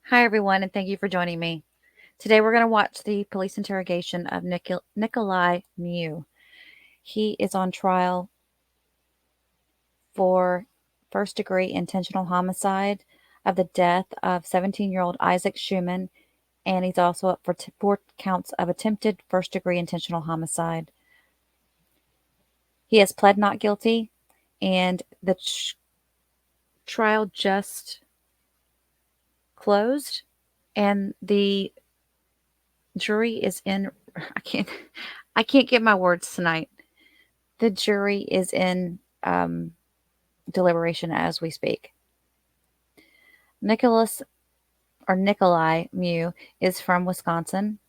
Hi, everyone, and thank you for joining me. Today, we're going to watch the police interrogation of Nicolae Miu. He is on trial for first-degree intentional homicide of the death of 17-year-old Isaac Schumann, and he's also up for 4 counts of attempted first-degree intentional homicide. He has pled not guilty, and the trial just closed, and the jury is in. I can't get my words tonight. The jury is in deliberation as we speak. Nicolae Miu is from Wisconsin,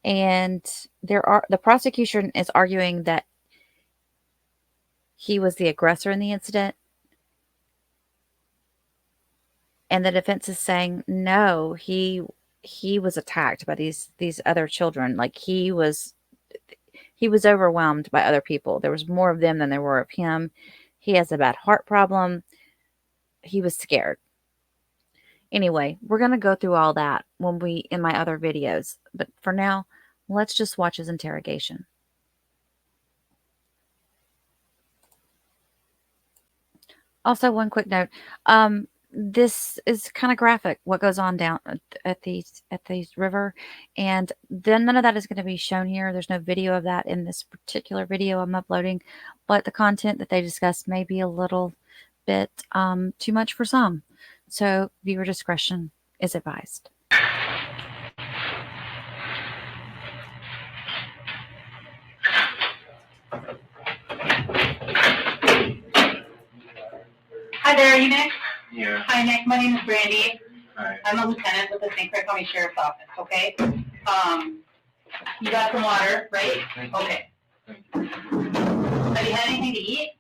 and the prosecution is arguing that he was the aggressor in the incident, and the defense is saying no, he was attacked by these other children. Like he was overwhelmed by other people. There was more of them than there were of him. He has a bad heart problem. He was scared. Anyway, we're going to go through all that in my other videos. But for now, let's just watch his interrogation. Also, one quick note. This is kind of graphic, what goes on down at these river. And then none of that is going to be shown here. There's no video of that in this particular video I'm uploading. But the content that they discuss may be a little bit too much for some. So viewer discretion is advised. Hi there, are you Nick? Yeah. Hi Nick, my name is Brandy. Hi. I'm a lieutenant with the St. Clair County Sheriff's Office, okay? You got some water, right? Okay. Have you had anything to eat?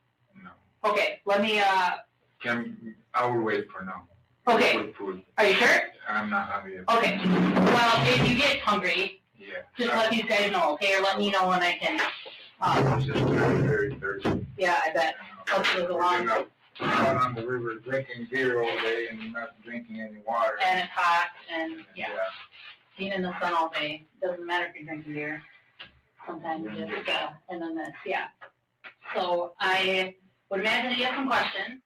No. Okay, let me, I will wait for now. Okay. For food. Are you sure? I'm not hungry. Okay. Well, if you get hungry, Yeah. just let these guys know, okay? Or let me know when I can, I'm just very thirsty. yeah, I bet. Let's move along. Out on the river drinking beer all day and not drinking any water. And it's hot, and yeah. Being in the sun all day, doesn't matter if you're drinking beer. Sometimes you just, and then this, yeah. So I would imagine that you have some questions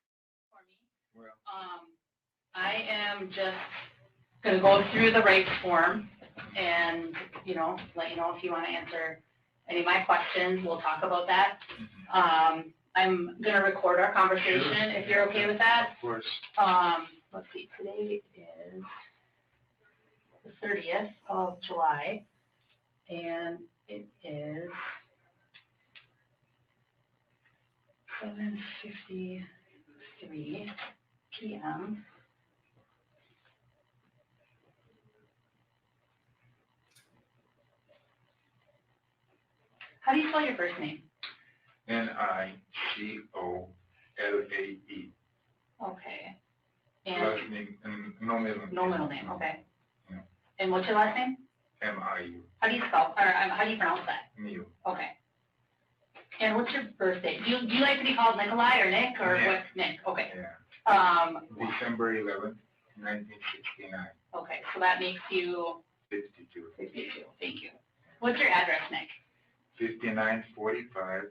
for me. Well, I am just gonna go through the rights form and, let you know if you want to answer any of my questions. We'll talk about that. I'm gonna record our conversation if you're okay with that. Of course. Let's see, today is the 30th of July, and it is 7:53 p.m. How do you spell your first name? Nicolae. Okay. Last name, no middle name. No middle name, okay. Yeah. And what's your last name? Miu. How do you spell, or how do you pronounce that? Miu. Okay. And what's your birthday? Do you like to be called Nicolae or Nick, or Nick. what's Nick? Okay. Yeah. December 11th, 1969. Okay, so that makes you 52. 52. Thank you. What's your address, Nick? 5945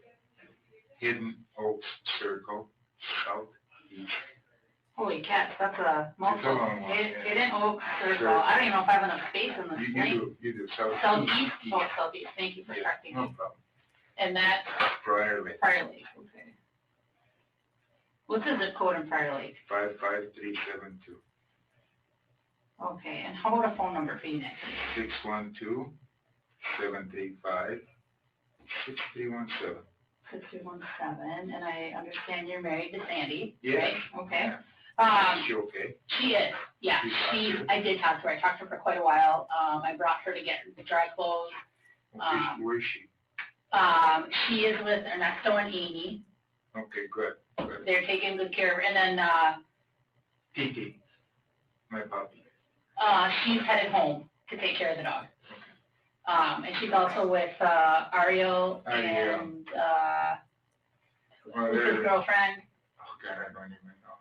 Hidden Oaks Circle, southeast. Holy cats, that's a multiple. It's a long one, yeah. Hidden Oaks Circle. I don't even know if I have enough space in this thing. You do. Southeast? Oh, southeast. Thank you for correcting No me. problem. And that's Prior Lake. Prior Lake. Okay. What's the zip code in Prior Lake? 55372. Okay, and how about a phone number for you, Nick? 612-735-6317. 6317, and I understand you're married to Sandy. Yeah. Right? Okay. Yeah. Is she okay? She is, yeah. I did talk to her. I talked to her for quite a while. I brought her to get the dry clothes. Where is she? She is with Ernesto and Amy. Okay, good. They're taking good care of her. And then Titi, my puppy. She's headed home to take care of the dog. And she's also with Ariel and who's his girlfriend? Oh God, I don't even know.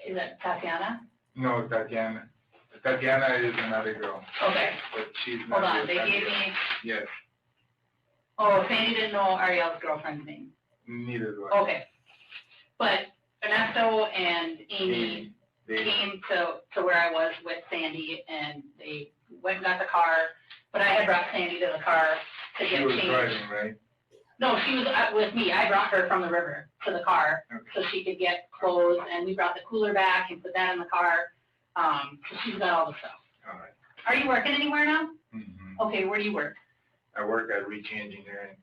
Is it Tatiana? No, Tatiana. Tatiana is another girl, Okay, but she's hold not on, with they gave Tatiana. me, Yes, oh, Sandy didn't know Ariel's girlfriend's name. neither do I. Okay. But Ernesto and Amy They, came to where I was with Sandy, and they went and got the car, but I had brought Sandy to the car to she get was changed. driving, right? No, she was with me. I brought her from the river to the car Okay. so she could get clothes, and we brought the cooler back and put that in the car. So she's got all the stuff. All right. Are you working anywhere now? Mm-hmm. Okay, where do you work? I work at Ritchie Engineering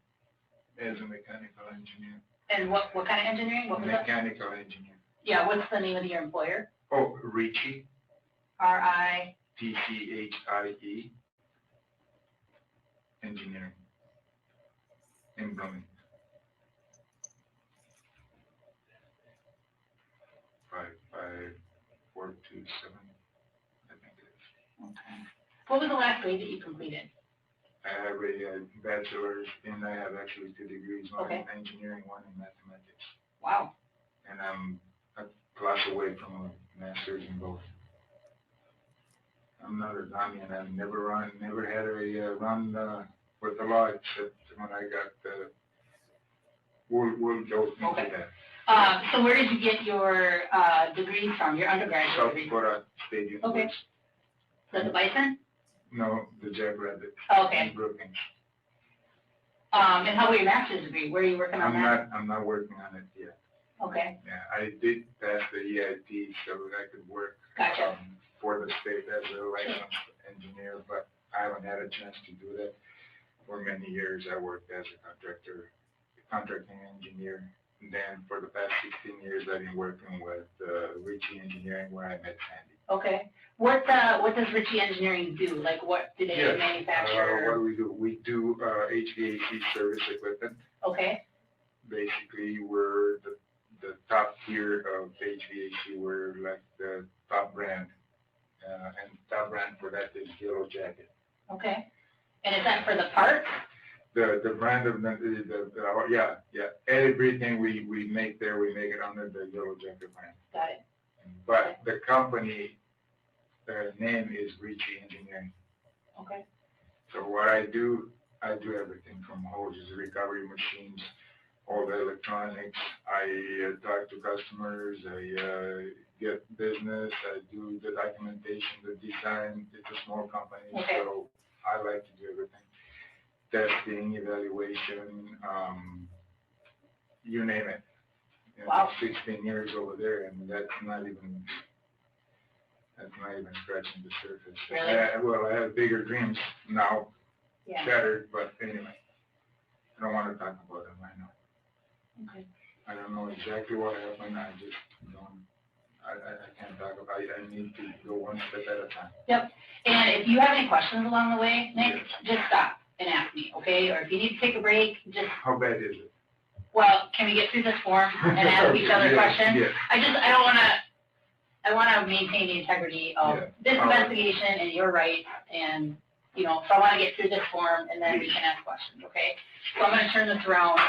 as a mechanical engineer. And what kind of engineering? What was that? Mechanical engineer. Yeah, what's the name of your employer? Oh, Ritchie, R-I? TCHIE, engineering, in Blooming. 55427, I think it is. Okay. What was the last grade that you completed? I have a bachelor's, and I have actually 2 degrees, one Okay. in engineering, one in mathematics. Wow. And I'm a class away from a master's in both. I'm not a dummy, and I've never had a run with the law, except when I got the, we'll go into Okay. that. So where did you get your degrees from, your undergraduate South degree? Dakota State University. The Bison? No, the Jackrabbit. Okay. In Brookings. And how about your master's degree? Where are you working on that? I'm not working on it yet. Okay, Yeah, I did pass the EIT so that I could work gotcha. for the state as a licensed engineer, but I haven't had a chance to do that. For many years, I worked as a contracting engineer. And then for the past 16 years, I've been working with Ritchie Engineering, where I met Sandy. Okay. What does Ritchie Engineering do? Like, what do they Yes. manufacture? What do we do? We do HVAC service equipment. Okay, Basically, we're the top tier of HVAC. We're like the top brand. And top brand for that is Yellow Jacket. okay. And is that for the parts? The brand of yeah. Everything we make there, we make it under the Yellow Jacket brand. Got it. But the company, their name is Ritchie Engineering. Okay, So what I do everything from hoses, recovery machines, all the electronics. I talk to customers. I get business. I do the documentation, the design. It's a small company, Okay. so I like to do everything. Testing, evaluation, you name it. You know, Wow. 16 years over there, and that's not even scratching the surface. Really? Well, I have bigger dreams now, yeah, shattered, but anyway, I don't want to talk about them right now. okay. I don't know exactly what happened. I just don't. I can't talk about it. I need to go one step at a time. Yep. And if you have any questions along the way, Nick, just stop and ask me, okay? Or if you need to take a break, just, How bad is it? well, can we get through this form and ask each other Yes, questions? yes. I want to maintain the integrity of Yeah. this All right. investigation and your rights, and, you know, so I want to get through this form, and then we can ask questions, okay? So I'm going to turn this around.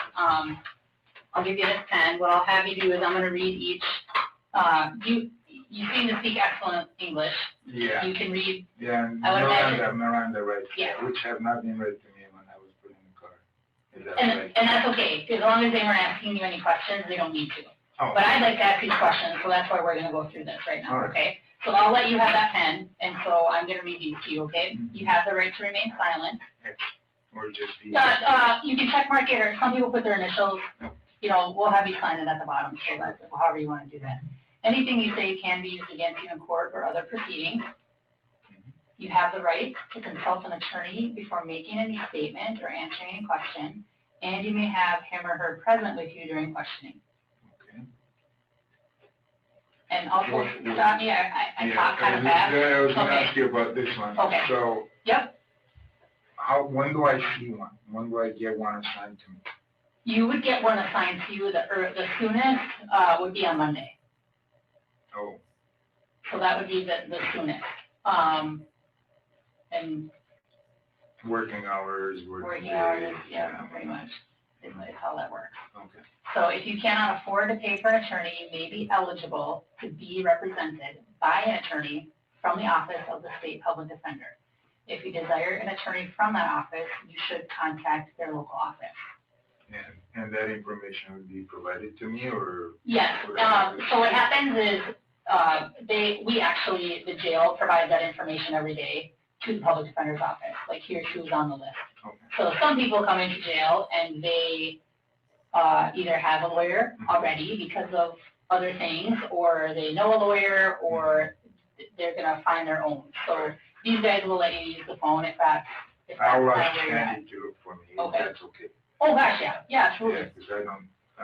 I'll give you this pen. What I'll have you do is I'm going to read each. You seem to speak excellent English. Yeah. You can read. Yeah, I would imagine. Miranda rights, Yeah. which have not been read to me when I was put in the car. Is that And, right? and that's okay, as long as they weren't asking you any questions, they don't need to. Oh. But I'd like to ask these questions, so that's why we're gonna go through this right now, All right. okay? So I'll let you have that pen, and so I'm gonna read these to you, okay? Mhm. You have the right to remain silent. Or just be. You can check mark it, or some people put their initials, you know, we'll have you sign it at the bottom, so that's however you wanna do that. Anything you say can be used against you in court or other proceedings. You have the right to consult an attorney before making any statement or answering any question, and you may have him or her present with you during questioning. Okay. And also, What- stop me, I talk kind of fast. I was gonna Okay. ask you about this one. Okay. So, Yep, when do I see one? When do I get one assigned to me? you would get one assigned to you, the soonest, would be on Monday. Oh, So that would be the soonest. And working hours, working days. hours, yeah, pretty much, is how that works. Okay. So if you cannot afford to pay for an attorney, you may be eligible to be represented by an attorney from from the office of the state public defender. If you desire an attorney from that office, you should contact their local office. And that information would be provided to me, or? Yes, so what happens is, the jail provides that information every day to the public defender's office, like here's who's on the list. Okay. So some people come into jail and they, either have a lawyer already because of other things, or they know a lawyer, or they're gonna find their own. So these guys will let you use the phone if that's I'll not ask where you're at. Sandy to look for me, if Okay. that's okay. Oh, gosh, yeah, absolutely. Yeah, because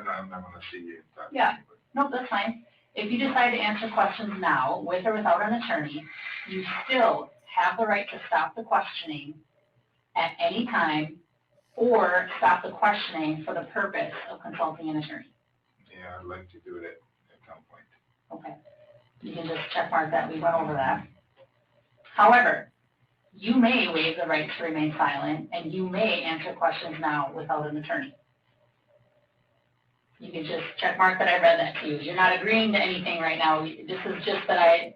I'm not gonna see you and talk to Yeah. anybody. No, that's fine. If you decide to answer questions now, with or without an attorney, you still have the right to stop the questioning at any time, or stop the questioning for the purpose of consulting an attorney. Yeah, I'd like to do that at some point. Okay. You can just check mark that, we went over that. However, you may waive the right to remain silent, and you may answer questions now without an attorney. You can just check mark that I read that to you. You're not agreeing to anything right now. This is just that I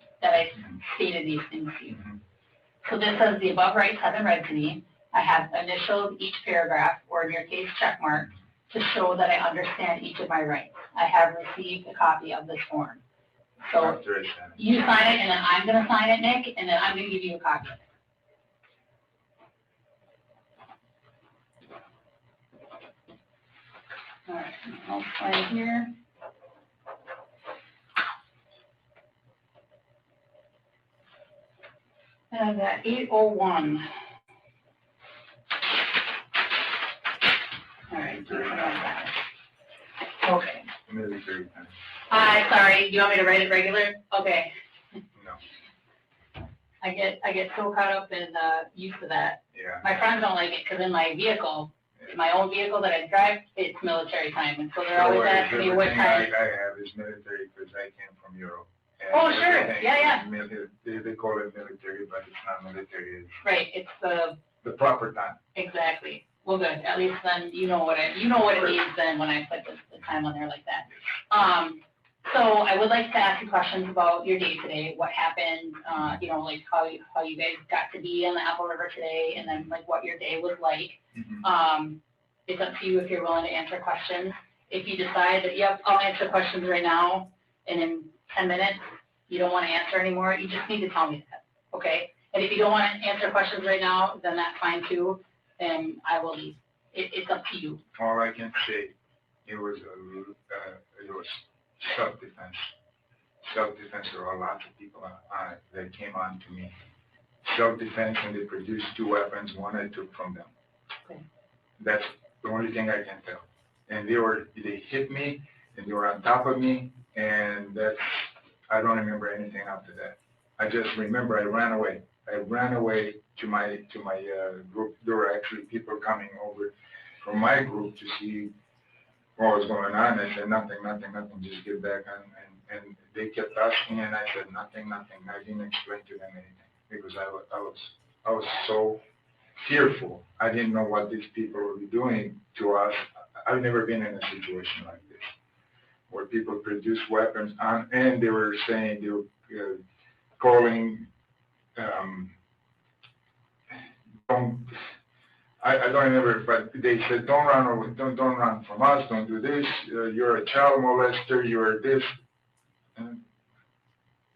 stated these things to you. So this says the above rights have been read to me. I have initialed each paragraph, or in your case, check mark, to show that I understand each of my rights. I have received a copy of this form. So After I sign it. you sign it, and then I'm gonna sign it, Nick, and then I'm gonna give you a copy of it. All right, I'll sign here. And I've got 8:01. All right, okay. Military time. Hi, sorry, do you want me to write it regular? Okay. No, I get so caught up in, used to that. yeah. My friends don't like it, because in my vehicle, my own vehicle that I drive, it's military time, and so they're always asking me what Everything time. I have is military, because I came from Europe. And Oh, sure. everything Yeah, is they call it military, but it's not military, it's Right, it's the proper time. exactly. Well, good, at least then you know what it means then when I put the time on there like that. So I would like to ask you questions about your day today, what happened, like how you guys got to be on the Apple River today, and then like what your day was like. It's up to you if you're willing to answer questions. If you decide that, yep, I'll answer questions right now, and in 10 minutes, you don't want to answer anymore, you just need to tell me that, okay? And if you don't want to answer questions right now, then that's fine too, and I will leave. It's up to you. All I can say, it was self-defense. Self-defense, there were lots of people that came on to me. Self-defense, and they produced 2 weapons, one I took from them. Okay. That's the only thing I can tell. And they hit me, and they were on top of me, and I don't remember anything after that. I just remember I ran away. I ran away to my group. There were actually people coming over from my group to see what was going on. I said, nothing, just get back on. And they kept asking, and I said, nothing. I didn't explain to them anything, because I was so fearful. I didn't know what these people were doing to us. I've never been in a situation like this, where people produce weapons and they were saying, they were calling, I don't remember, but they said, don't run away, don't run from us, don't do this, you're a child molester, you're this. And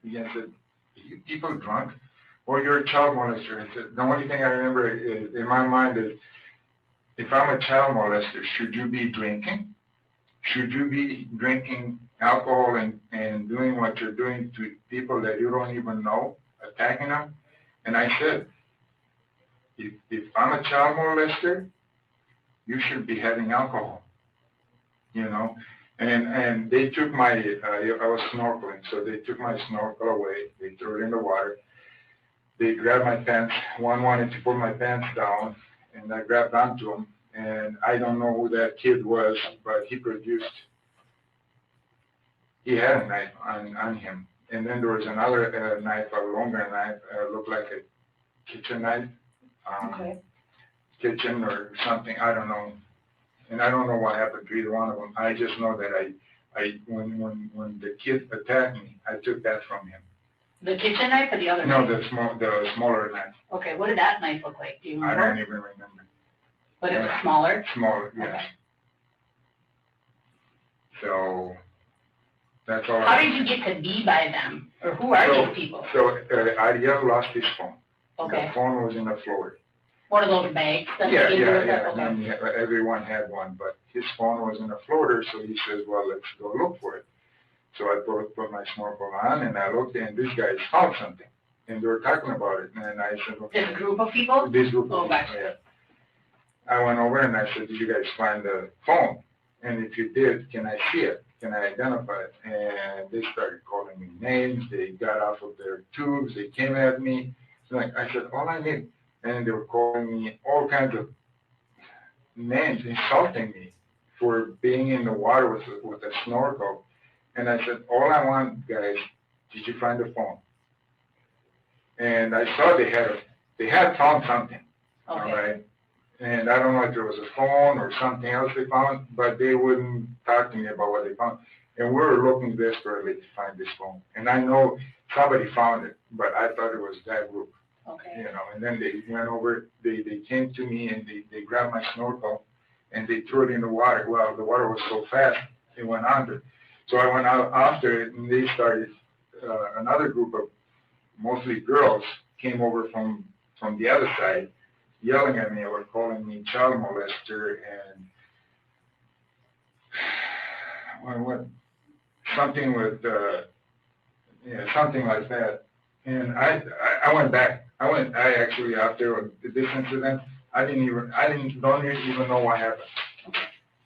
again, I said, are you people drunk? Or you're a child molester. I said, the only thing I remember in my mind is, if I'm a child molester, should you be drinking? Should you be drinking alcohol and doing what you're doing to people that you don't even know, attacking them? And I said, if I'm a child molester, you should be having alcohol, And they took I was snorkeling, so they took my snorkel away. They threw it in the water. They grabbed my pants. One wanted to pull my pants down, and I grabbed onto him. And I don't know who that kid was, but he had a knife on him. And then there was another knife, a longer knife, looked like a kitchen knife, kitchen or something, I don't know. And I don't know what happened to either one of them. I just know that when the kid attacked me, I took that from him. The kitchen knife or the other No, knife? the smaller knife. Okay, what did that knife look like? Do you I remember? don't even remember. But it was smaller? Smaller, yes. Okay. So, that's all. How did you get to be by them? Or who are these people? So, Ariel lost his phone. Okay. The phone was in the floor. One of those bags that Yeah, you gave yeah, us? yeah. Okay. And everyone had one, but his phone was in the floater, so he says, well, let's go look for it. So I put my snorkel on, and I looked, and these guys found something, and they were talking about it, and I said, okay. This group of people? This group of Oh, people, gotcha. yeah. I went over and I said, did you guys find the phone? And if you did, can I see it? Can I identify it? And they started calling me names. They got off of their tubes. They came at me. So I said, all I need. And they were calling me all kinds of names, insulting me for being in the water with a snorkel. And I said, all I want, guys, did you find the phone? And I saw they had found something. Okay. All right. And I don't know if there was a phone or something else they found, but they wouldn't talk to me about what they found. And we were looking desperately to find this phone. And I know somebody found it, but I thought it was that group. Okay. You know, and then they went over, they came to me and they grabbed my snorkel and they threw it in the water. Well, the water was so fast, it went under. So I went out after it and they started, another group of mostly girls came over from the other side, yelling at me or calling me child molester and what something with something like that. And I went back. I actually after this incident, I don't even know what happened.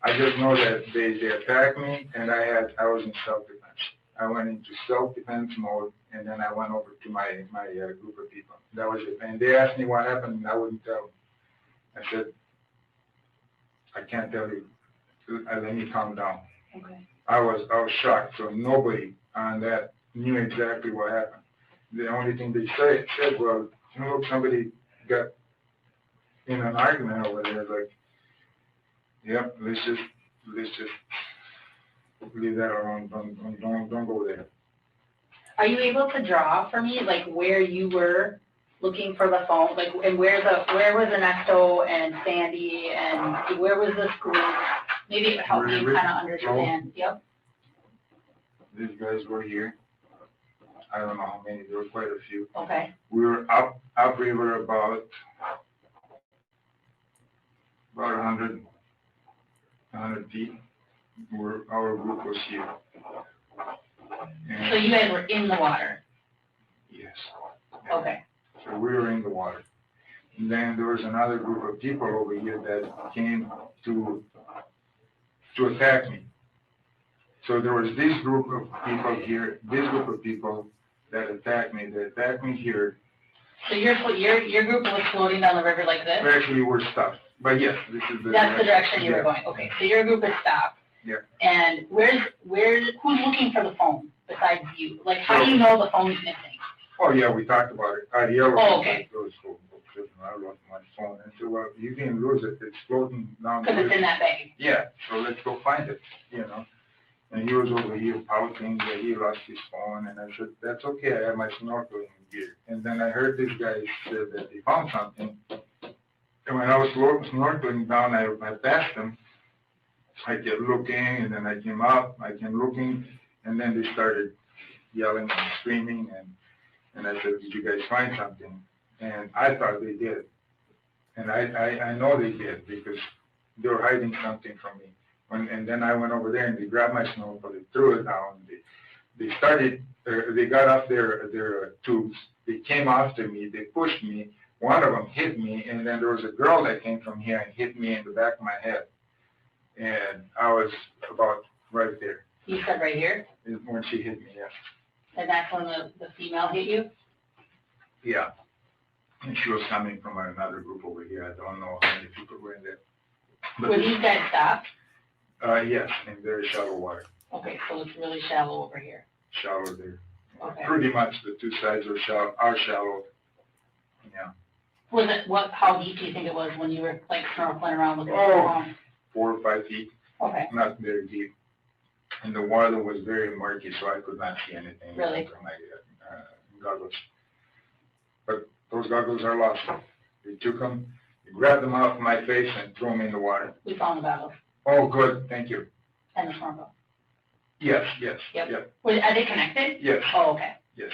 I just know that they attacked me and I was in self-defense. I went into self-defense mode and then I went over to my group of people. That was it. And they asked me what happened and I wouldn't tell them. I said, I can't tell you. Let me calm down. Okay. I was shocked. So nobody on that knew exactly what happened. The only thing they said was, look, somebody got in an argument over there. Like, yep, let's just leave that alone. Don't go there. Are you able to draw for me, like, where you were looking for the phone, like, and where was Ernesto and Sandy, and where was this group? Maybe it would help me kind of understand. Yep. These guys were here. I don't know how many. There were quite a few. Okay. We were upriver about 100 feet. Our group was here. And So you guys were in the water? yes. Okay. So we were in the water. And then there was another group of people over here that came to attack me. So there was this group of people here, this group of people that attacked me. They attacked me here. So your group was floating down the river like this? Actually, we're stopped. But yes, this is the That's the direction you were going. Okay. So your group is stopped. Yeah. And who's looking for the phone besides you? Like, how do you know the phone's missing? Oh yeah, we talked about it. Ariel okay. I lost my phone. And so, well, you didn't lose it. It's floating down. Because it's in that bag. Yeah. So let's go find it. You know. And he was over here pouting that he lost his phone, and I said, that's okay, I have my snorkeling gear. And then I heard these guys said that they found something. And when I was snorkeling down, I passed them. I kept looking, and then I came up, I came looking, and then they started yelling and screaming, and I said, did you guys find something? And I thought they did. And I know they did, because they were hiding something from me. And then I went over there and they grabbed my snorkel, they threw it down. They got off their tubes. They came after me. They pushed me. One of them hit me, and then there was a girl that came from here and hit me in the back of my head. And I was about right there. You said right here? When she hit me, yeah. And that's when the female hit you? Yeah. And she was coming from another group over here. I don't know how many people were in there. But were these guys stopped? Yes, in very shallow water. Okay, so it's really shallow over here. Shallow there. Okay. Pretty much the two sides are shallow. Yeah. Was it how deep do you think it was when you were like snorkeling around with it? 4 or 5 feet. Okay. Not very deep. And the water was very murky, so I could not see anything. Really? From my goggles. But those goggles are lost. They took them, they grabbed them off my face and threw them in the water. We found the goggles Oh, good, thank you. and the snorkel. Yes, Yep. yep, Are they connected? yes, Oh, okay. yes.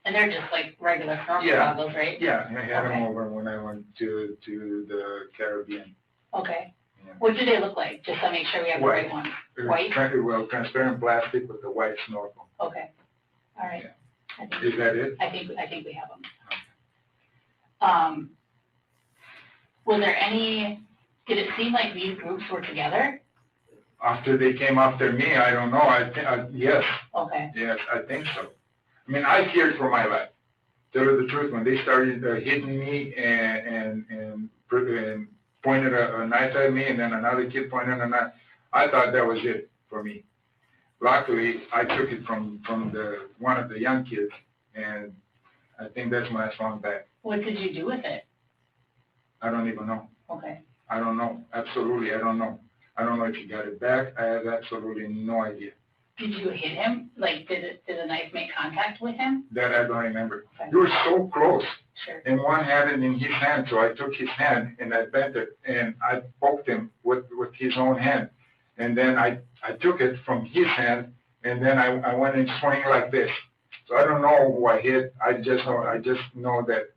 And they're just like regular snorkel Yeah. goggles, right? Yeah, I had them Okay. over when I went to the Caribbean. Okay. Yeah. What do they look like? Just to make sure we have the right White. one. White? Well, transparent plastic with the white snorkel. Okay. All right. Is that it? I think we have them. Was there any, did it seem like these groups were together? After they came after me, I don't know, yes, Okay. yes, I think so. I mean, I feared for my life. Tell you the truth, when they started hitting me and pointed a knife at me, and then another kid pointed a knife, I thought that was it for me. Luckily, I took it from one of the young kids, and I think that's when I swung back. What did you do with it? I don't even know. Okay. I don't know. Absolutely, I don't know. I don't know if he got it back. I have absolutely no idea. Did you hit him? Like, did the knife make contact with him? That I don't remember. Okay. You were so close. Sure. And one had it in his hand, so I took his hand and I bent it and I poked him with his own hand. And then I took it from his hand and then I went and swung like this. So I don't know who I hit. I just know that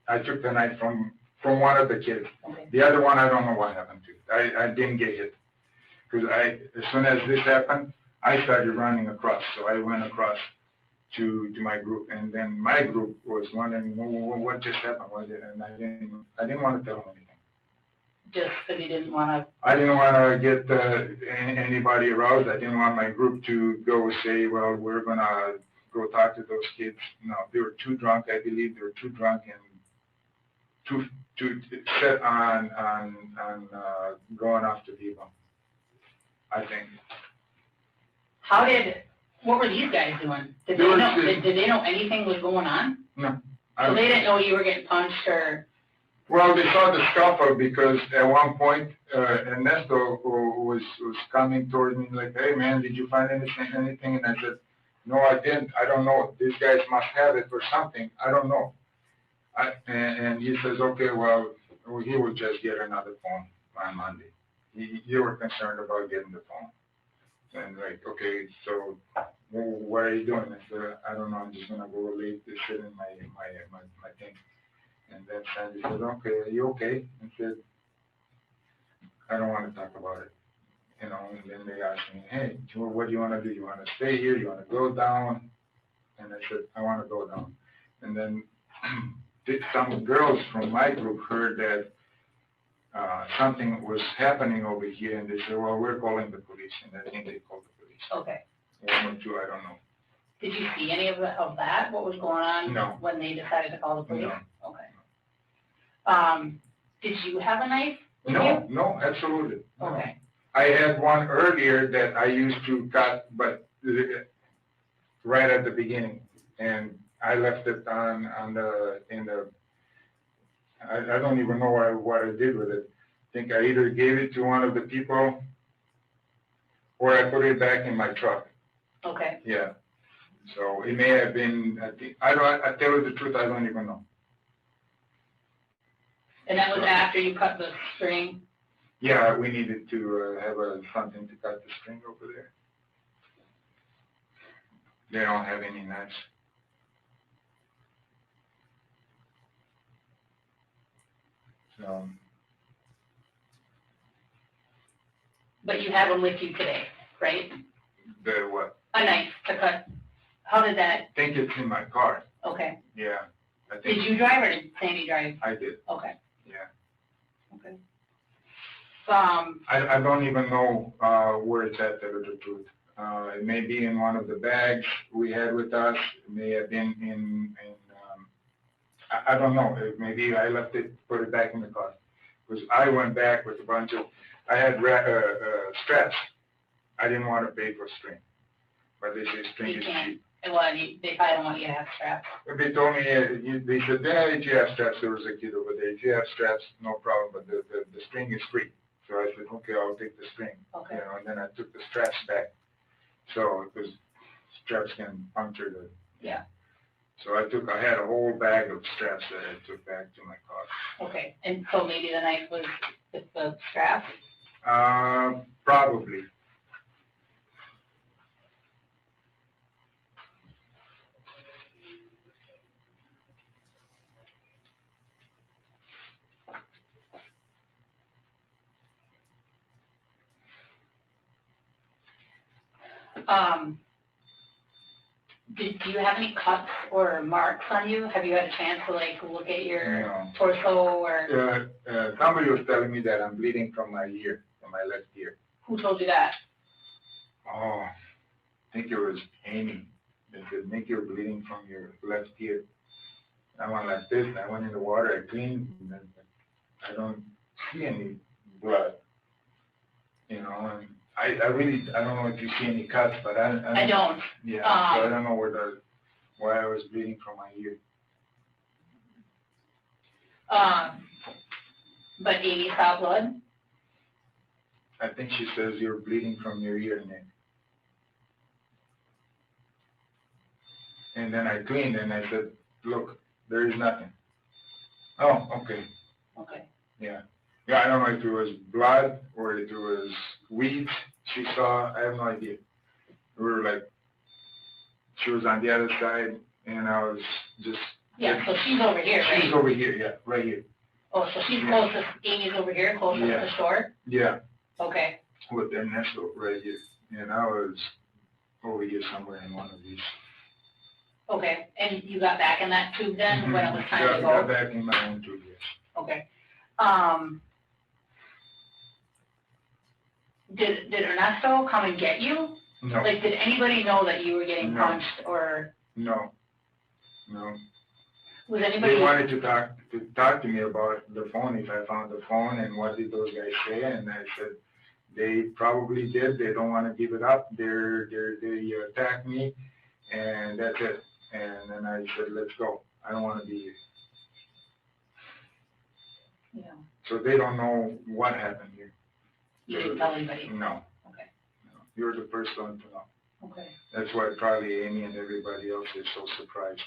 I took the knife from one of the kids. Okay. The other one, I don't know what happened to. I didn't get hit. Because as soon as this happened, I started running across. So I went across to my group, and then my group was wondering what just happened. And I didn't want to tell them anything. Just because you didn't want to. I didn't want to get anybody aroused. I didn't want my group to go say, well, we're gonna go talk to those kids. No, they were too drunk. I believe they were too drunk and too set on going after people. I think. What were these guys doing? Did They they were know? just- Did they know anything was going on? No. So they didn't know you were getting punched or. Well, they saw the scuffle because at one point Ernesto was coming towards me like, hey man, did you find anything? And I said, no, I didn't. I don't know. These guys must have it or something. I don't know. And he says, okay, well, he will just get another phone on Monday. You were concerned about getting the phone. And like, okay, so what are you doing? I said, I don't know. I'm just gonna go lay this shit in my thing. And then Sandy said, okay, are you okay? And said, I don't want to talk about it. You know, and then they asked me, hey, what do you want to do? You want to stay here? You want to go down? And I said, I want to go down. And then some girls from my group heard that something was happening over here, and they said, well, we're calling the police. And I think they called the police. Okay. One or two, I don't know. Did you see any of that? What was going on? No. When they decided to call the police? No. Okay. Did you have a knife with No, you? no, absolutely. No. Okay. I had one earlier that I used to cut, but right at the beginning, and I left it I don't even know what I did with it. I think I either gave it to one of the people or I put it back in my truck. Okay. Yeah. So it may have been, I tell you the truth, I don't even know. And that was after you cut the string? Yeah, we needed to have something to cut the string over there. They don't have any knives. So. But you have one with you today, right? The what? A knife to cut. How did that? I think it's in my car. Okay. Yeah. I think Did you drive or did Sandy drive? I did. Okay. Yeah. Okay. I don't even know where it's at, to tell you the truth. It may be in one of the bags we had with us. It may have been in I don't know. Maybe I left it, put it back in the car. Because I went back with a bunch of, I had straps. I didn't want to pay for string. But they say string You is can't. cheap. Well, they probably don't want you to have straps. They told me, they said, yeah, if you have straps, there was a kid over there. If you have straps, no problem, but the string is free. So I said, okay, I'll take the string. Okay. You know, and then I took the straps back. So, because straps can puncture Yeah. So I had a whole bag of straps that I took back to my car. Okay, and so maybe the knife was with the strap? Probably. Do you have any cuts or marks on you? Have you had a chance to like look at your No. torso or Somebody was telling me that I'm bleeding from my ear, from my left ear. who told you that? Oh, I think it was Amy. They said, Nick, you're bleeding from your left ear. I went like this, and I went in the water, I cleaned, and then I don't see any blood, you know, and I don't know if you see any cuts, but I don't. Yeah, so I don't know why I was bleeding from my ear. But Amy saw blood? I think she says you're bleeding from your ear, Nick. And then I cleaned, and I said, look, there is nothing. Oh, okay. Okay. Yeah. Yeah, I don't know if it was blood or if it was weeds she saw. I have no idea. We were like, she was on the other side, and I was just... Yeah, so she's over here, right? She's over here, yeah, right here. Oh, so she's closest, Amy's over here, closest to the shore? Yeah. Okay. With their nest right here. And I was over here somewhere in one of these. Okay, and you got back in that tube then when it was time to go? Got back in my own tube, yes. Okay. Did Ernesto come and get you? No. Like, did anybody know that you were getting punched or? No. Was anybody? They wanted to talk to me about the phone, if I found the phone, and what did those guys say, and I said, they probably did, they don't want to give it up, they attacked me, and that's it. And then I said, let's go, I don't want to be here. Yeah. So they don't know what happened here. You didn't tell anybody? No. Okay. No. You're the first one to know. Okay. That's why probably Amy and everybody else is so surprised.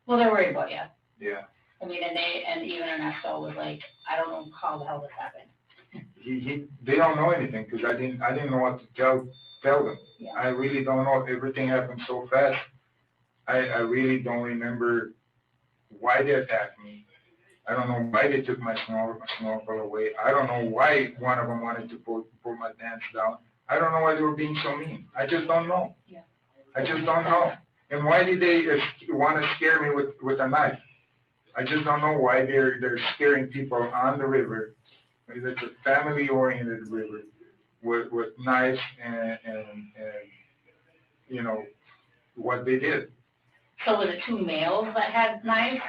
Well, they're worried about you. Yeah. I mean, and even Ernesto was like, I don't know how the hell this happened. They don't know anything, because I didn't know what to tell them. Yeah. I really don't know. Everything happened so fast. I really don't remember why they attacked me. I don't know why they took my snorkel away. I don't know why one of them wanted to pull my pants down. I don't know why they were being so mean. I just don't know. Yeah. I just don't know. And why did they want to scare me with a knife? I just don't know why they're scaring people on the river. It's a family-oriented river with knives and you know what they did. So was it two males that had knives?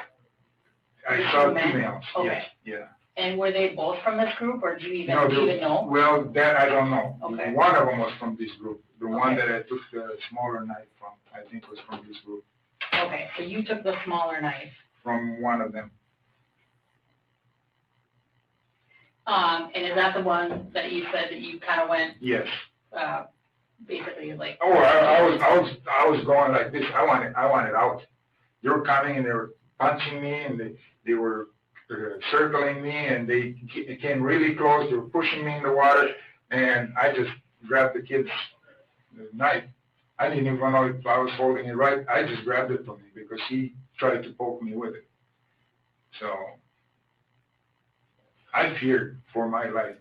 I saw two males. Okay. Yeah. And were they both from this group, or do you even know? Well, that I don't know. Okay. One of them was from this group. The one Okay. that I took the smaller knife from, I think, was from this group. Okay, so you took the smaller knife. From one of them. And is that the one that you said that you kind of went, Yes. basically like? Oh, I was going like this. I wanted out. They were coming and they were punching me, and they were circling me, and they came really close. They were pushing me in the water, and I just grabbed the kid's knife. I didn't even know if I was holding it right. I just grabbed it from him because he tried to poke me with it. So I feared for my life.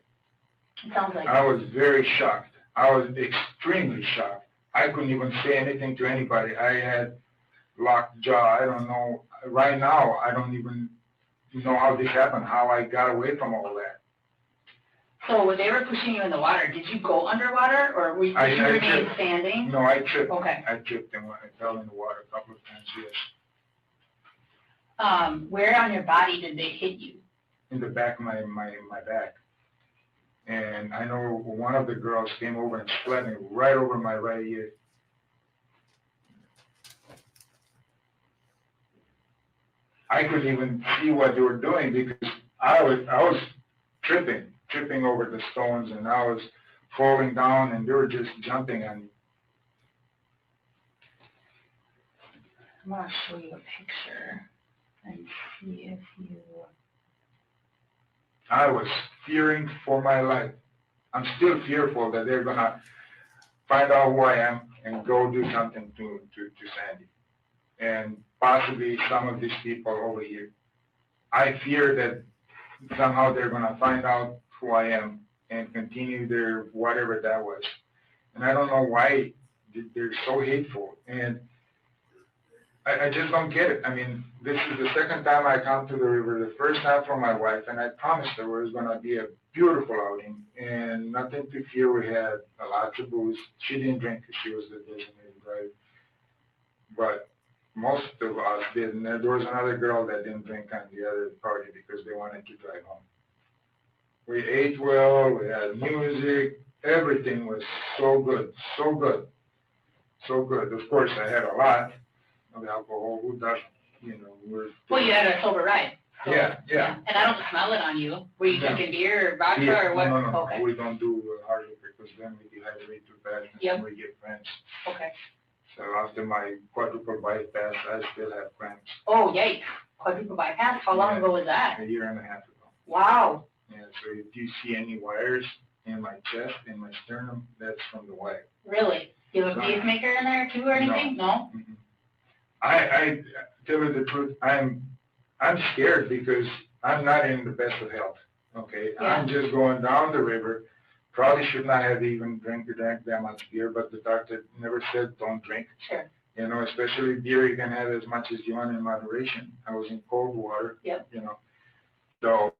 It sounds like. I was very shocked. I was extremely shocked. I couldn't even say anything to anybody. I had locked jaw. I don't know. Right now, I don't even know how this happened, how I got away from all that. So when they were pushing you in the water, did you go underwater, or did you remain standing? No, I tripped. Okay. I tripped and I fell in the water a couple of times, yes. Where on your body did they hit you? In the back of my back. And I know one of the girls came over and splat me right over my right ear. I couldn't even see what they were doing because I was tripping over the stones, and I was falling down, and they were just jumping on me. I'm gonna show you a picture and see if you, I was fearing for my life. I'm still fearful that they're gonna find out who I am and go do something to Sandy. And possibly some of these people over here. I fear that somehow they're gonna find out who I am and continue their whatever that was. And I don't know why they're so hateful. And I just don't get it. I mean, this is the second time I come to the river, the first time for my wife, and I promised her it was going to be a beautiful outing and nothing to fear. We had lots of booze. She didn't drink because she was the designated driver. But most of us did. And there was another girl that didn't drink on the other party because they wanted to drive home. We ate well, we had music, everything was so good, so good, so good. Of course, I had a lot of alcohol. Who doesn't? well, you had a sober ride. So, Yeah. And I don't smell it on you. Were you No. drinking beer or vodka or what? No. Okay. We don't do hard liquor because then we dehydrate too fast and we get cramps. Okay. So after my quadruple bypass, I still have cramps. Oh, yikes. Quadruple bypass? How long ago was that? A year and a half ago. Wow. Yeah, so if you see any wires in my chest, in my sternum, that's from the wire. Really? Do you have a pacemaker in there too or anything? No? Mm-hmm. I tell you the truth, I'm scared because I'm not in the best of health. Okay, Yeah. I'm just going down the river. Probably should not have even drank that much beer, but the doctor never said don't drink. Sure. Especially beer, you can have as much as you want in moderation. I was in cold water. Yep. So,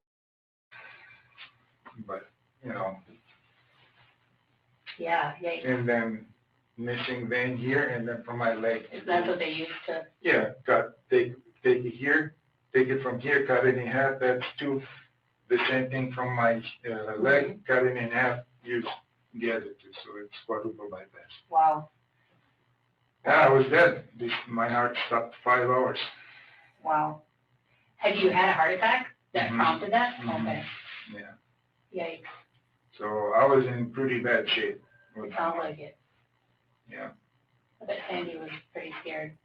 but Yeah, yikes. and then missing vein here, and then from my leg. Is that what they used to? Yeah, take it here, take it from here, cut it in half. That's two. The same thing from my leg, cut it in half. Use the other two, so it's quadruple bypass. Wow. Yeah, I was dead. My heart stopped 5 hours. Wow. Have you had a heart attack that prompted that? Mm-hmm. Okay. Yeah. Yikes. So I was in pretty bad shape. It sounds like it. Yeah. I bet Sandy was pretty scared.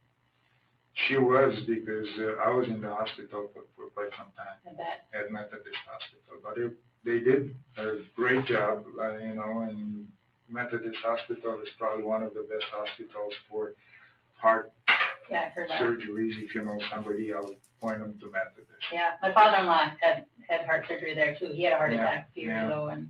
She was, because I was in the hospital for quite some time. I bet. At Methodist Hospital. But they did a great job, and Methodist Hospital is probably one of the best hospitals for heart Yeah, I've heard that. surgeries. If you know somebody, I would point them to Methodist. Yeah, my father-in-law had heart surgery there too. He had a heart Yeah, attack a few years yeah. ago, and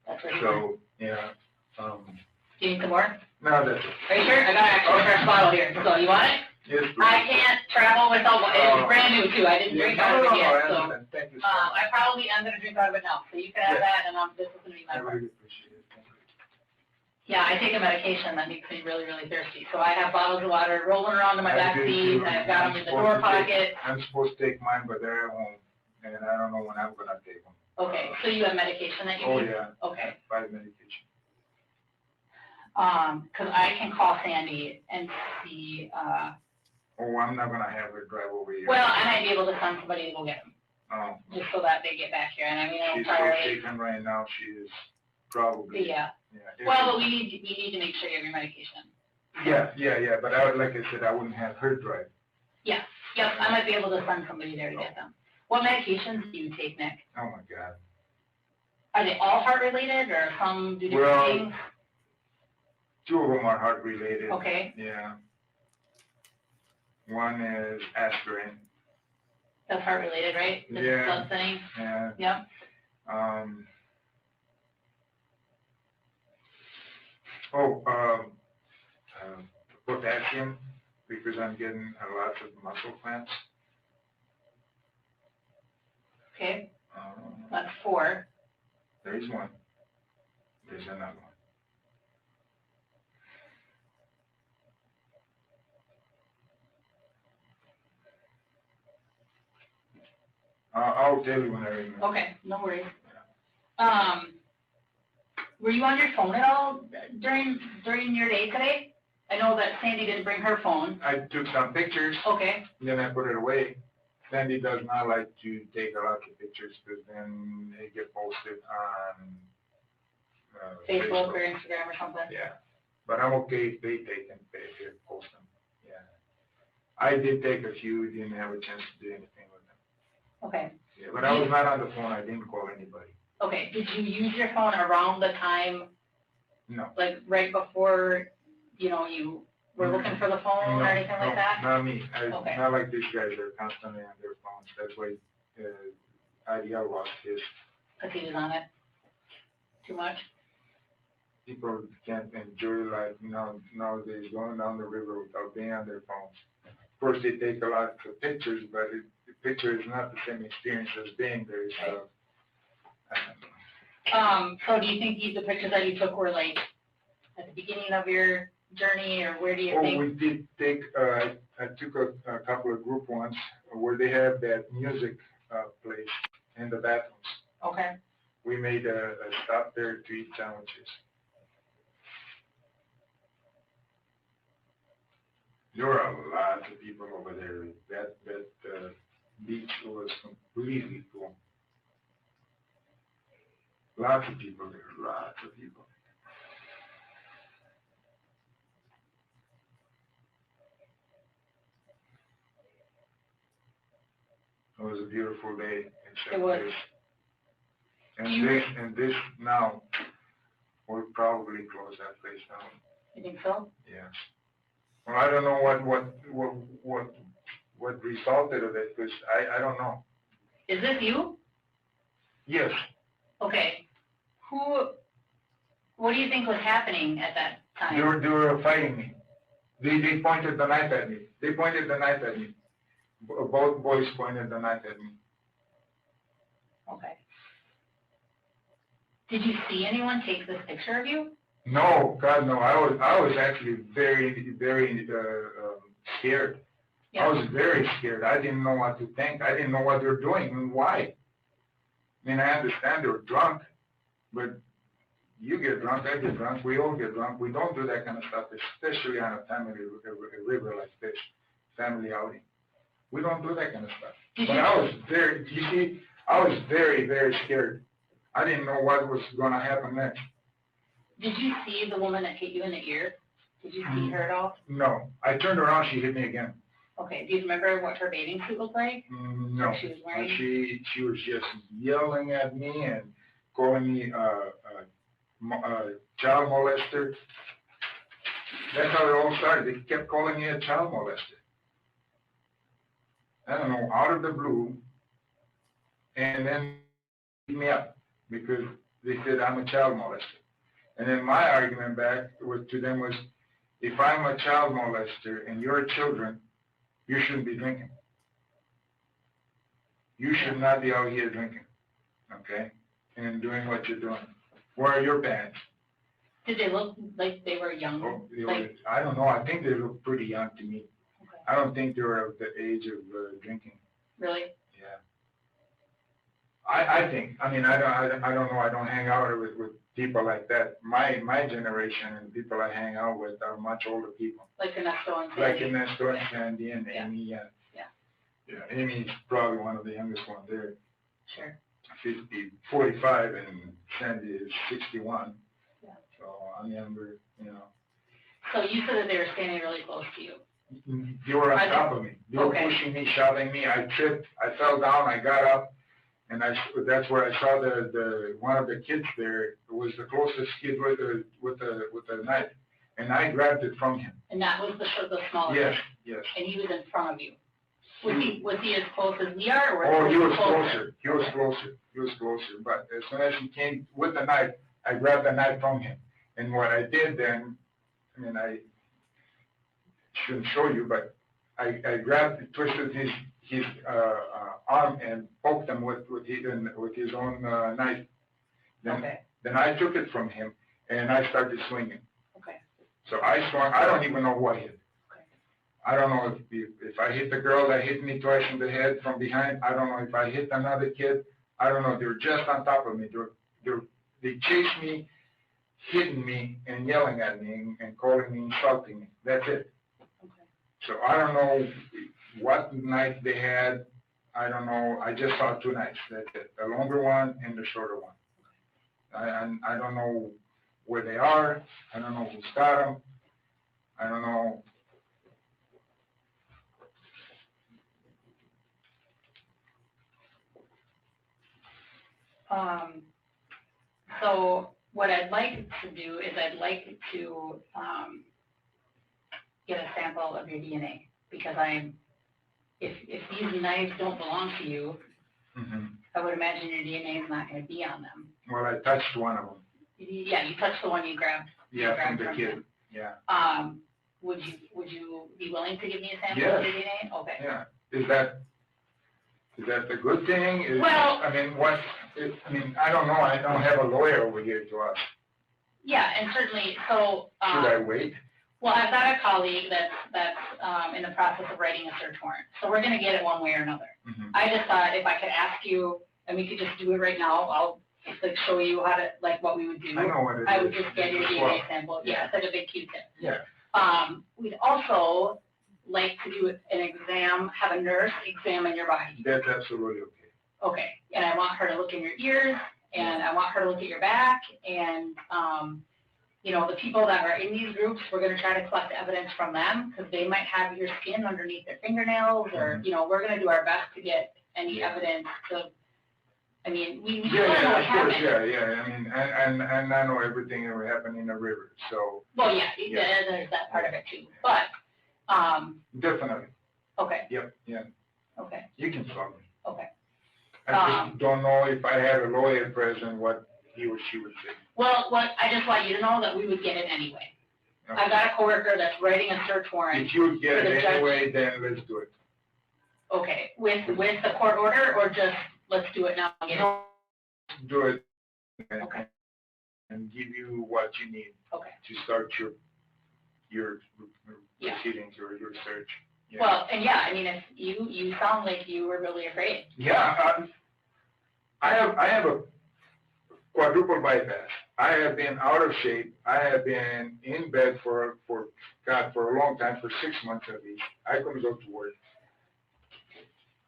that's where he went. So, yeah. Do you need some more? No, that's it. Are you sure? I got an actual fresh bottle here. So you want it? Yes, please. I can't travel without one. It's brand new too. I didn't drink out of it yet, I so. understand. Thank you so much. I probably am gonna drink out of it now. So you can have Yes. that, and this is gonna be I my part. really appreciate it. Thank you. Yeah, I take a medication that makes me really, really thirsty. So I have bottles of water rolling around in my back I do seat. too. I've got them in the I'm door supposed to pocket. I'm supposed to take mine, but they're at home, and I don't know when I'm gonna take them. Okay, so you have medication that you Oh, need? yeah. Okay. 5 medication. Cause I can call Sandy and see, Oh, I'm not gonna have her drive over here. well, I might be able to send somebody to go get them, Oh, just so that they get back here. And I mean, I'm she's so sorry. shaken right now, she is probably. Yeah. Yeah. Well, but we need to make sure you have your medication. Yeah, but like I said, I wouldn't have her drive. Yep, I might be able to send somebody there to get them. What medications do you take, Nick? Oh, my God. Are they all heart related or some do different Well, things? 2 of them are heart related. Okay, Yeah. One is aspirin. that's heart related, right? The Yeah. blood thinning? Yeah. Yep. Potassium, because I'm getting a lot of muscle cramps. Okay, that's 4. There's one. There's another one. I'll tell you when I remember. Okay, no worries. Were you on your phone at all during your day today? I know that Sandy didn't bring her phone. I took some pictures, Okay, then I put it away. Sandy does not like to take a lot of pictures because then they get posted on Facebook or Instagram or something? Yeah, but I'm okay if they take them, if they post them. Yeah, I did take a few, didn't have a chance to do anything with them. Okay, Yeah, but I was not on the phone, I didn't call anybody. okay, did you use your phone around the time, No. like, right before, you know, you were looking for the phone or anything like that? Not me. Okay. Not like these guys, they're constantly on their phones. That's why, IDL lost his. Because he was on it too much? People can't enjoy life, nowadays going down the river without being on their phones. Of course, they take a lot of pictures, but the picture is not the same experience as being there, so. So do you think the pictures that you took were like at the beginning of your journey, or where do you think? We did take, I took a couple of group ones where they have that music, place in the bathrooms. Okay, We made a stop there to eat sandwiches. There were a lot of people over there. That beach was completely full. Lots of people there, lots of people. It was a beautiful day. It was. And this now, we'll probably close that place down. You think so? Yes. Well, I don't know what resulted of it, because I don't know. Is this you? Yes. Okay. What do you think was happening at that time? They were fighting me. They pointed the knife at me. Both boys pointed the knife at me. Okay. Did you see anyone take this picture of you? No, God, no. I was actually very, very scared. Yeah. I was very scared. I didn't know what to think. I didn't know what they were doing and why. I mean, I understand they were drunk, but you get drunk, I get drunk, we all get drunk. We don't do that kind of stuff, especially on a family a river like this, family outing. We don't do that kind of stuff. But I was very, very scared. I didn't know what was going to happen next. Did you see the woman that hit you in the ear? Did you see her at all? No. I turned around, she hit me again. Okay. Do you remember what her bathing suit looked like? No. What she was wearing? She was just yelling at me and calling me child molester. That's how it all started. They kept calling me a child molester. I don't know, out of the blue, and then beat me up because they said I'm a child molester. And then my argument back to them was, if I'm a child molester and you're children, you shouldn't be drinking. You should not be out here drinking, okay, and doing what you're doing. Where are your parents? Did they look like they were young? I don't know. I think they look pretty young to me. Okay. I don't think they were of the age of drinking. Really? Yeah. I think. I mean, I don't know. I don't hang out with people like that. My generation and the people I hang out with are much older people. Like Ernesto and Sandy. Like Ernesto and Sandy and Amy. Yeah. Yeah. Amy's probably one of the youngest ones there. Sure. 45, and Sandy is 61. Yeah. So I'm younger, So you said that they were standing really close to you. They were on top of me. They were pushing me, shoving me. I tripped. I fell down. I got up, and that's where I saw the one of the kids there. It was the closest kid with the knife, and I grabbed it from him. And that was the smallest. Yes, yes. And he was in front of you. Was he as close as we are, or he was closer? He was closer. He was closer. But as soon as he came with the knife, I grabbed the knife from him. And what I did then, I mean, I shouldn't show you, but I twisted his arm and poked him with his own knife. Then I took it from him and I started swinging. Okay. So I swung. I don't even know what hit. Okay. I don't know if I hit the girl that hit me twice in the head from behind. I don't know if I hit another kid. I don't know. They were just on top of me. They chased me, hitting me and yelling at me and calling me, insulting me. That's it. Okay. So I don't know what knife they had. I don't know. I just saw two knives. That's it. The longer one and the shorter one. I don't know where they are. I don't know who's got them. I don't know. So what I'd like to do is I'd like to, get a sample of your DNA, because if these knives don't belong to you, I would imagine your DNA is not gonna be on them. Well, I touched one of them. Yeah, you touched the one you grabbed. Yeah, from grabbed the from kid, him. yeah. Would you be willing to give me a sample Yes. of your DNA? Okay. Yeah, is that a good thing? Well- I mean, I don't know, I don't have a lawyer over here to ask. Yeah, and certainly, so, Should I wait? well, I've got a colleague that's in the process of writing a search warrant, so we're gonna get it one way or another. I just thought if I could ask you, and we could just do it right now, I'll like show you how to, like what we would do. I know what it is. I would just get your It's a DNA swab. sample, yeah, it's like a big Q-tip. Yeah. We'd also like to do an exam, have a nurse examine your body. That's absolutely okay. Okay, and I want her to look in your ears, and I want her to look at your back, and, you know, the people that are in these groups, we're gonna try to collect evidence from them, because they might have your skin underneath their fingernails, or, you know, we're gonna do our best to get any evidence to, I mean, we Yeah, don't know what of course, happened. yeah, I mean, and I know everything that happened in the river, so. Well, yeah, Yeah. there's that part of it too, but, Definitely, okay, yep, yeah, okay, you can solve it. okay. I just don't know if I had a lawyer present, what he or she would say. Well, I just want you to know that we would get it anyway. Okay. I've got a coworker that's writing a search warrant. If you would get for the it judge. anyway, then let's do it. Okay, with the court order, or just, let's do it now and get it? No, do it Okay, and give you what you need okay. to start your Yeah. proceedings or your search. Yeah. Well, and yeah, I mean, if you sound like you were really afraid. Yeah, I have a quadruple bypass. I have been out of shape. I have been in bed for a long time, for 6 months at least. I couldn't go to work.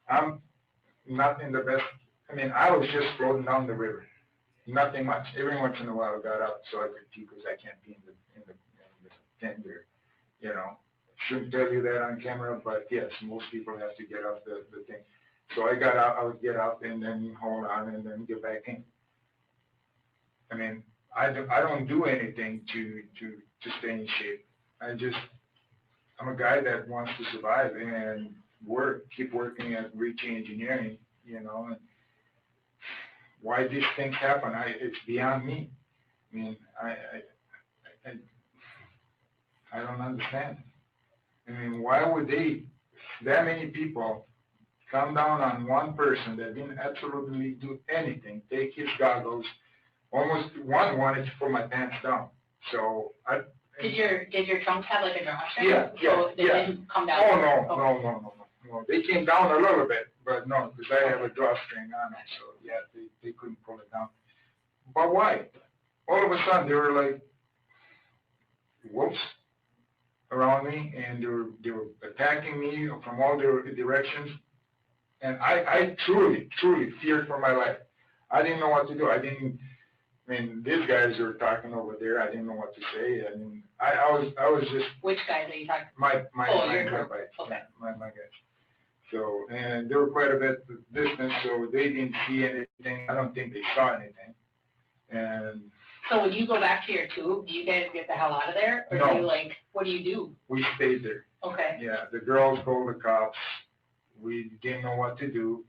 I'm not in the best, I mean, I was just floating down the river. Nothing much. Every once in a while I got up so I could pee, because I can't pee in the tent there, you know. Shouldn't tell you that on camera, but yes, most people have to get off the thing. So I got out, I would get up and then hold on and then get back in. I mean, I don't do anything to stay in shape. I'm a guy that wants to survive and keep working at reaching engineering, you know, and why these things happen, it's beyond me. I mean, I don't understand. I mean, why would that many people come down on one person that didn't absolutely do anything, take his goggles, almost one wanted to pull my pants down. So Did your trunks have like a drawstring? Yeah, So they yeah. didn't come down? Oh, no, Okay. no. They came down a little bit, but no, because I have a drawstring on it, so yeah, they couldn't pull it down. But why? All of a sudden, they were like wolves around me, and they were attacking me from all directions. And I truly feared for my life. I didn't know what to do. I mean, these guys were talking over there. I didn't know what to say. I mean, I was just. Which guys are you talking? My your bike. Okay. My guys. So, and they were quite a bit distance, so they didn't see anything. I don't think they saw anything. And. So when you go back to your tube, do you guys get the hell out of there? Or No. do you what do you do? We stayed there. Okay. Yeah, the girls called the cops. We didn't know what to do.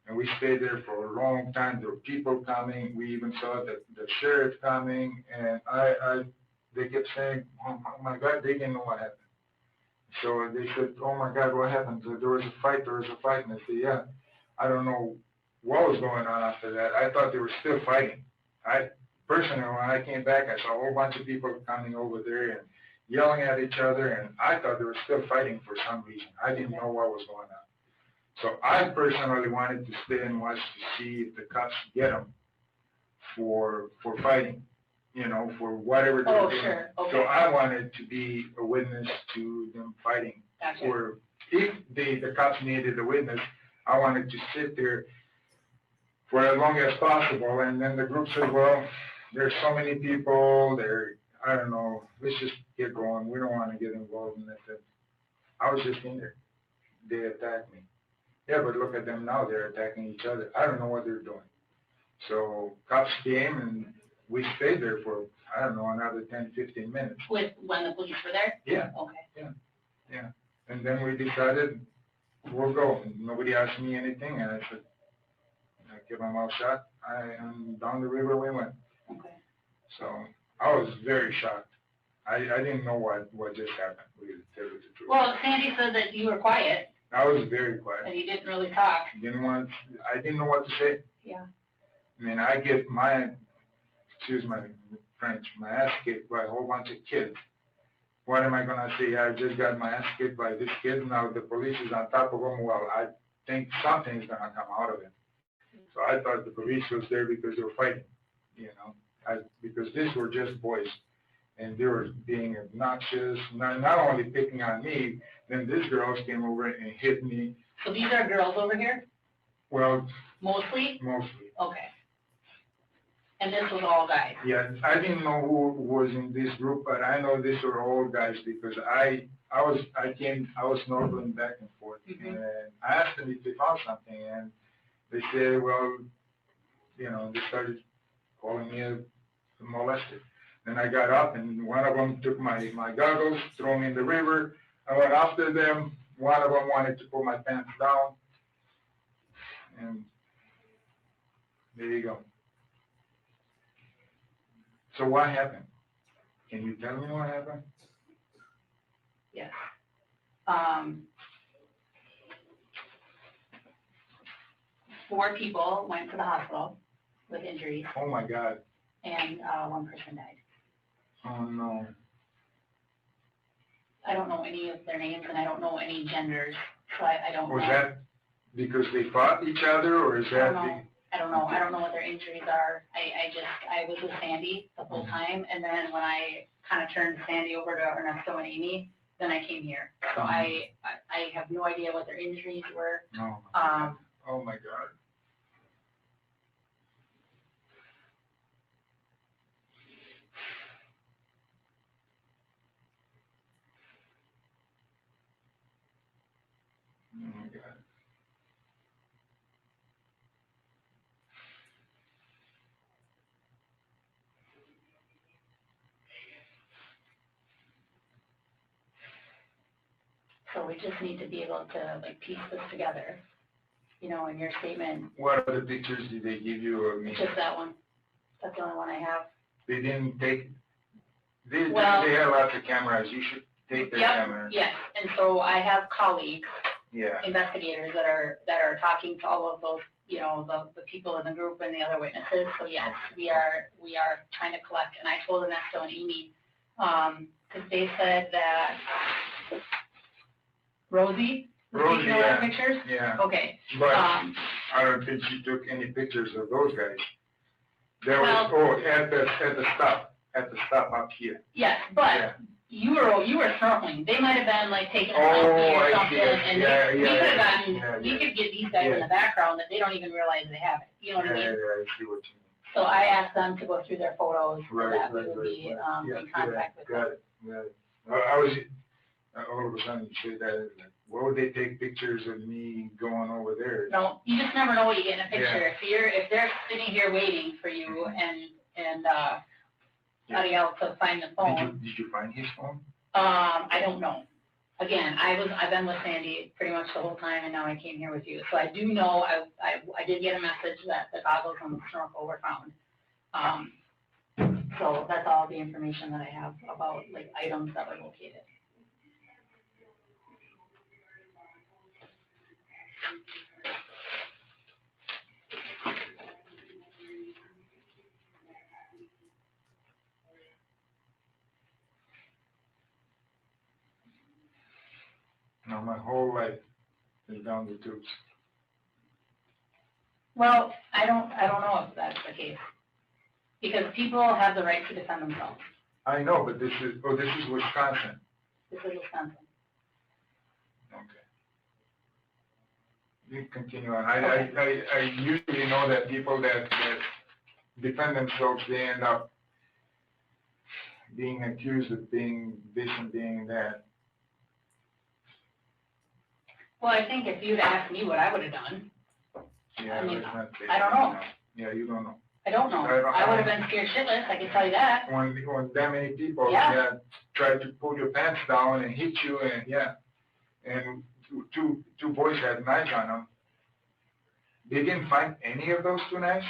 And we stayed there for a long time. There were people coming. We even saw the sheriff coming, and they kept saying, "Oh my God," they didn't know what happened. So they said, "Oh my God, what happened?" So there was a fight. And I said, "Yeah, I don't know what was going on after that. I thought they were still fighting." Personally, when I came back, I saw a whole bunch of people coming over there and yelling at each other, and I thought they were still fighting for some reason. I didn't know what was going on. So I personally wanted to stay and watch to see if the cops get them for fighting, you know, for whatever they were doing. Sure. Okay. So I wanted to be a witness to them fighting. Gotcha. Or if the cops needed a witness, I wanted to sit there for as long as possible. And then the group said, "Well, there's so many people there. I don't know. Let's just get going. We don't want to get involved in this." I was just in there. They attacked me. Yeah, but look at them now. They're attacking each other. I don't know what they're doing. So cops came and we stayed there for, I don't know, another 10, 15 minutes. When the police were there? Yeah, Okay. yeah. And then we decided we'll go. Nobody asked me anything, and I said, I kept my mouth shut. And down the river we went. Okay. So I was very shocked. I didn't know what just happened, really, to tell you the truth. Well, Sandy said that you were quiet I was very quiet. and you didn't really talk. I didn't know what to say. Yeah. I mean, I get excuse my French, my ass kicked by a whole bunch of kids. What am I gonna say? I just got my ass kicked by this kid, now the police is on top of them. Well, I think something's gonna come out of it. So I thought the police was there because they were fighting, because these were just boys. And they were being obnoxious, not only picking on me, then these girls came over and hit me. So these are girls over here? Well, Mostly? mostly. Okay. And this was all guys? Yeah, I didn't know who was in this group, but I know these were all guys because I was snorkeling back and forth. Mm-hmm. And I asked them if they found something, and they said, well, they started calling me a molester. Then I got up, and one of them took my goggles, threw me in the river. I went after them. One of them wanted to pull my pants down. And there you go. So what happened? Can you tell me what happened? Yes. 4 people went to the hospital with injuries, Oh my God. and 1 person died. Oh no. I don't know any of their names, and I don't know any genders, so I don't know. Was that because they fought each other, or is that I don't know. I don't know what their injuries are. I was with Sandy the whole time, and then when I kind of turned Sandy over to Ernesto and Amy, then I came here. So I have no idea what their injuries were. Oh my God. Oh my God. So we just need to be able to piece this together, in your statement. What other pictures did they give you of me? Just that one. That's the only one I have. They didn't take. They Well- have lots of cameras. You should take their cameras. Yes, and so I have colleagues, Yeah. investigators that are talking to all of those, the people in the group and the other witnesses. So yes, we are trying to collect. And I told Ernesto and Amy, because they said that Rosie was taking a lot of pictures. Yeah. Okay. But I don't think she took any pictures of those guys. There was at the stop up here. Yes, but. Yeah. You were snorkeling. They might have been taking a selfie Oh, or I something, see. and we could get these guys Yeah. in the background that they don't even realize they have it. You know what I mean? Yeah, I see what you mean. So I asked them to go through their photos so Right, that we right, would be right. in contact with them. Got it. I was all of a sudden you said that. Why would they take pictures of me going over there? No, you just never know what you get in a picture. Yeah. If they're sitting here waiting for you and somebody else to find the phone. Did you find his phone? I don't know. Again, I've been with Sandy pretty much the whole time, and now I came here with you. So I do know I did get a message that the goggles and the snorkel were found. So that's all the information that I have about items that were located. No, my whole life is down the tubes. Well, I don't know if that's the case, because people have the right to defend themselves. I know, but this is Wisconsin. This is Wisconsin. Okay. You continue on. I usually know that people that defend themselves, they end up being accused of being this and being that. Well, I think if you'd asked me what I would have done, Yeah, I mean, let's not say I don't that know. now. Yeah, you don't know. I don't know. I would have been scared shitless, I can tell you that. When that many people, Yeah. try to pull your pants down and hit you, and and two boys had knives on them. They didn't find any of those 2 knives?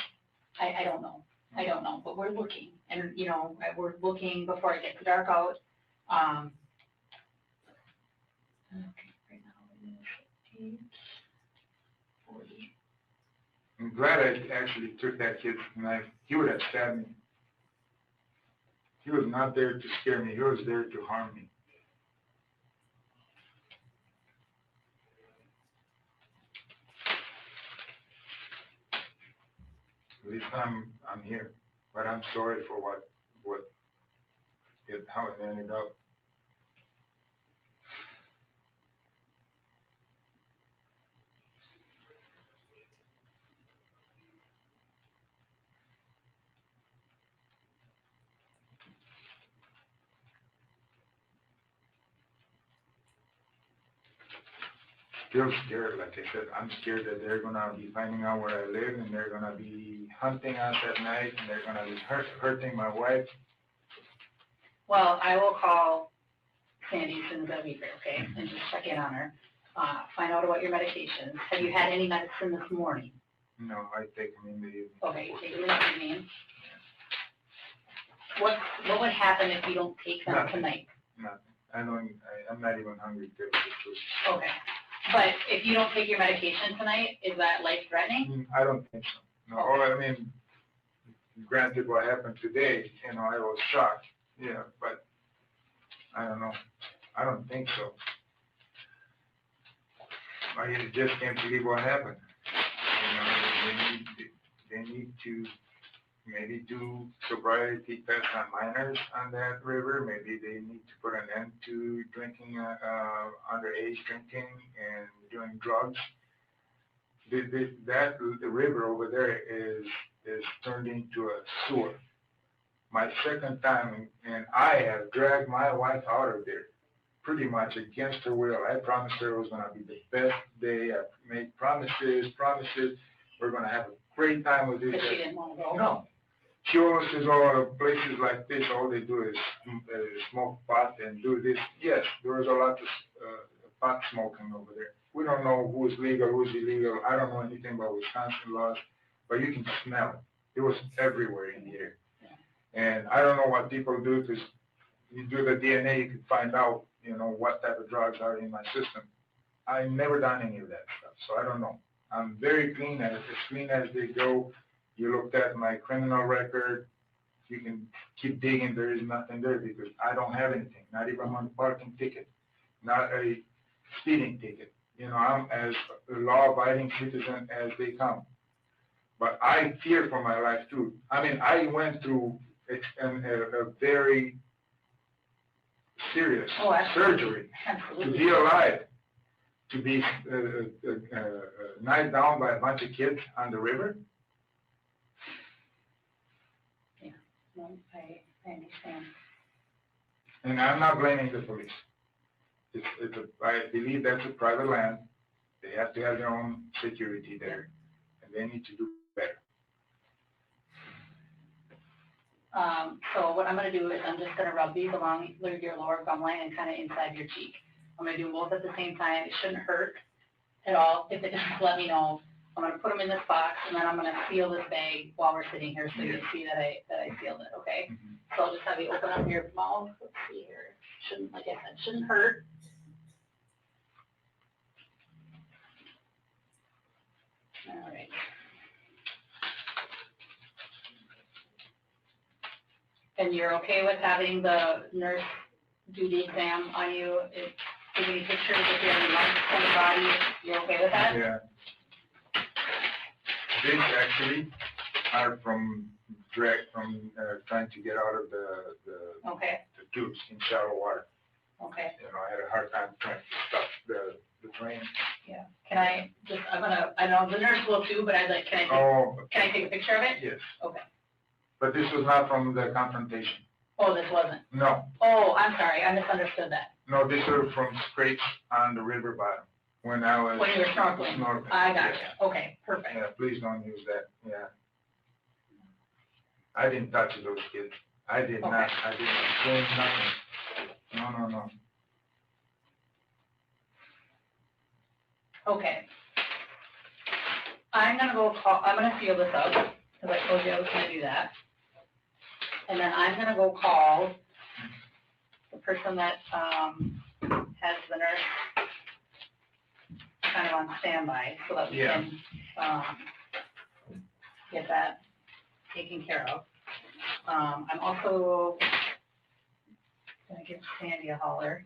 I don't know. I don't know, but we're looking, and, we're looking before it gets dark out. Okay, right now it is 8:40. I'm glad I actually took that kid's knife. He would have stabbed me. He was not there to scare me. He was there to harm me. At least I'm here, but I'm sorry for how it ended up. Still scared, like I said. I'm scared that they're gonna be finding out where I live, and they're gonna be hunting us at night, and they're gonna be hurting my wife. Well, I will call Sandy as soon as I leave here, okay, and just check in on her. Find out about your medications. Have you had any medicine this morning? No, I take them in the evening. Okay, you take them in the evening. What would happen if you don't take them tonight? Nothing. I'm not even hungry to tell you the truth. Okay. But if you don't take your medication tonight, is that life-threatening? I don't think so. No, I mean, granted what happened today, I was shocked. Yeah, but I don't know. I don't think so. I just can't believe what happened. They need to maybe do sobriety tests on minors on that river. Maybe they need to put an end to drinking, underage drinking and doing drugs. The river over there is turned into a sewer. My second time, and I have dragged my wife out of there pretty much against her will. I promised her it was going to be the best day. I made promises. We're going to have a great time with this. But she didn't want to go. No. She always says, places like this, all they do is smoke pot and do this. Yes, there is a lot of pot smoking over there. We don't know who's legal, who's illegal. I don't know anything about Wisconsin laws, but you can smell it. It was everywhere in here. And I don't know what people do, because you do the DNA, you can find out, what type of drugs are in my system. I've never done any of that stuff, so I don't know. I'm very clean, as clean as they go. You looked at my criminal record, you can keep digging, there is nothing there, because I don't have anything, not even one parking ticket, not a speeding ticket. I'm as a law-abiding citizen as they come. But I fear for my life too. I mean, I went through a very serious surgery to be alive, to be knifed down by a bunch of kids on the river. Yeah, no, I understand. And I'm not blaming the police. I believe that's a private land. They have to have their own security there, and they need to do better. So what I'm going to do is I'm just going to rub these along your lower gum line and kind of inside your cheek. I'm going to do them both at the same time. It shouldn't hurt at all. If it does, let me know. I'm going to put them in this box, and then I'm going to seal this bag while we're sitting here, so you see that I sealed it, okay? Mm-hmm. So I'll just have you open up your mouth. Let's see here. Shouldn't, like I said, shouldn't hurt. All right. And you're okay with having the nurse do the exam on you? Give me pictures if you have any marks on the body. You're okay with that? Yeah. These actually are from trying to get out of the tubes in shallow water. Okay. I had a hard time trying to stop the drain. Yeah. Can I just, I know the nurse will too, but can I take a picture of it? Yes. Okay. But this was not from the confrontation. Oh, this wasn't? No. Oh, I'm sorry. I misunderstood that. No, these are from scrapes on the river bottom when you were snorkeling. I got you. Okay, perfect. Yeah, please don't use that. Yeah. I didn't touch those kids. I did not, Okay. I did not do nothing. No. Okay. I'm gonna seal this up, because I told you I was gonna do that. And then I'm gonna go call the person that, has the nurse kind of on standby, so that we Yeah. can, get that taken care of. I'm also gonna give Sandy a holler.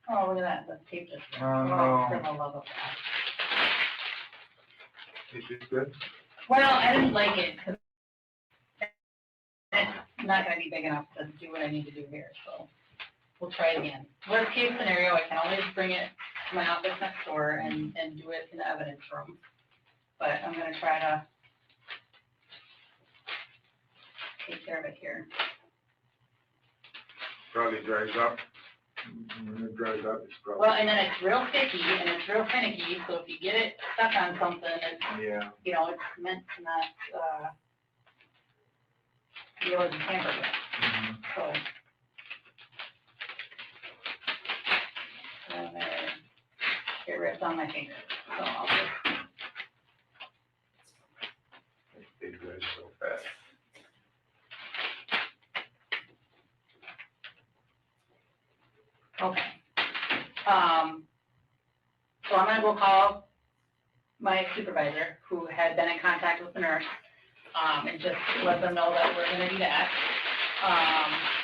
Oh, look at that, the tape just. Oh, no. For the love of God. Is it good? Well, I didn't like it, because it's not gonna be big enough to do what I need to do here, so we'll try it again. Worst case scenario, I can always bring it to my office next door and do it in the evidence room. But I'm gonna try to take care of it here. Probably dries up. When it dries up, it's probably. Well, and then it's real sticky and it's real finicky, so if you get it stuck on something, it's, Yeah. you know, it's meant to not, be able to tamper with, Mhm. so. I'm gonna get ripped on my fingers, so I'll just, It dries so fast. okay. So I'm gonna go call my supervisor, who had been in contact with the nurse, and just let them know that we're gonna do that.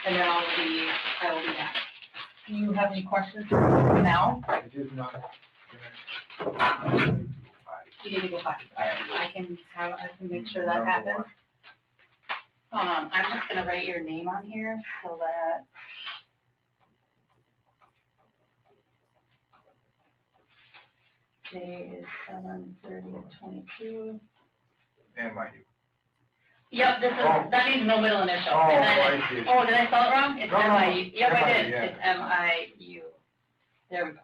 And then I will be back. Do you have any questions for now? It is not. You need to go back. I can make sure that happens. I'm just gonna write your name on here so that. Today is 7/30/22. MIU. Yep, this is, Oh. that needs no middle initial. Oh, And then- I see. Oh, did I spell it wrong? It's No, no, MIU. Yep, I did. yeah. It's MIU. There we go.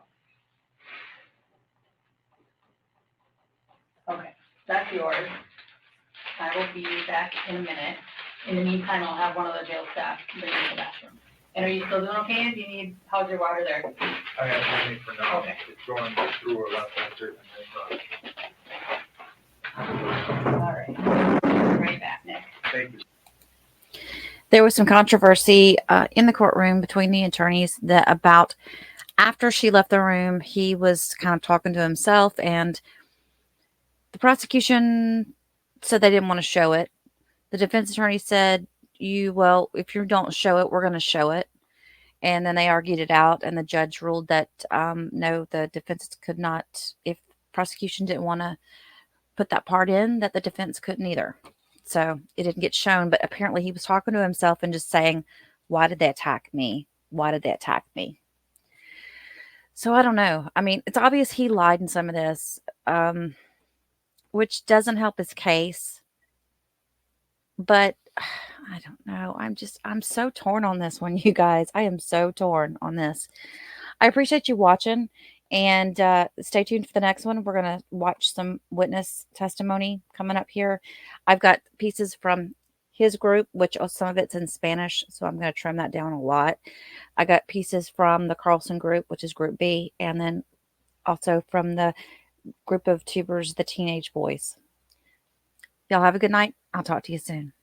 Okay, that's yours. I will be back in a minute. In the meantime, I'll have one of the jail staff bring you to the bathroom. And are you still doing okay? Do you need, how's your water there? I have money for now. Okay. It's going through a lot faster than I thought. All right. Right back, Nick. Thank you. There was some controversy in the courtroom between the attorneys that about after she left the room, he was kind of talking to himself, and the prosecution said they didn't want to show it. The defense attorney said, well, if you don't show it, we're going to show it. And then they argued it out, and the judge ruled that no, the defense could not, if prosecution didn't want to put that part in, that the defense couldn't either. So it didn't get shown, but apparently he was talking to himself and just saying, why did they attack me? Why did they attack me? So I don't know. I mean, it's obvious he lied in some of this, which doesn't help his case. But I don't know. I'm so torn on this one, you guys. I am so torn on this. I appreciate you watching, and stay tuned for the next one. We're going to watch some witness testimony coming up here. I've got pieces from his group, which some of it's in Spanish, so I'm going to trim that down a lot. I got pieces from the Carlson group, which is Group B, and then also from the group of tubers, the Teenage Boys. Y'all have a good night. I'll talk to you soon.